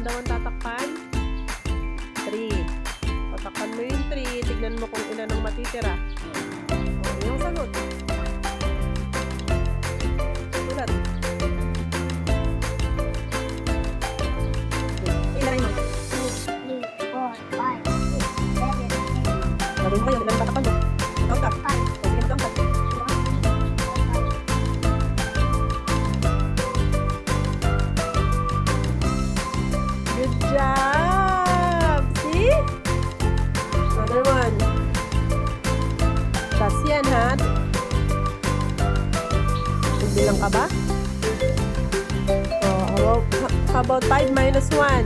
daw ang tatakpan? 3. Tatakpan mo yung 3. Tignan mo kung ilan ang matitira. O, yung sagot. Sulat. Ilaray mo. 2, 3, 4, 5, 6, 7, 8. Sabi mo ba yun? Ilan ang tatakpan mo? Count ka. O, sige, count ka. Good job! See? Another one. Tas yan, ha? Bilang ka ba? Oh, how about 5 minus 1?